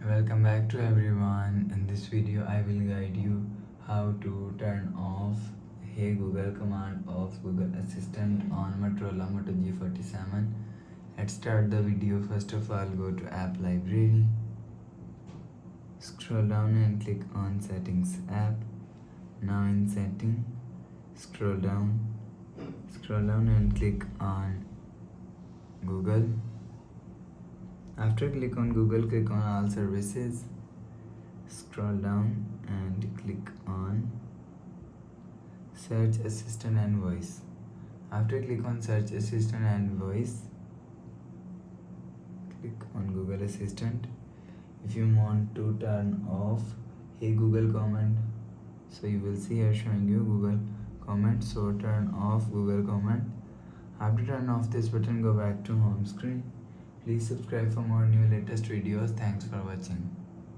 Welcome back to everyone. In this video I will guide you how to turn off Hey Google command of Google Assistant on Motorola Moto G47. Let's start the video. First of all, go to app library, scroll down and click on settings app. Now in setting, scroll down and click on Google. After click on Google, click on all services, scroll down and click on search assistant and voice. After click on search assistant and voice, click on Google Assistant. If you want to turn off Hey Google command, so you will see here showing you Google command, so turn off Google command. After turn off this button, go back to home screen. Please subscribe for more new latest videos. Thanks for watching.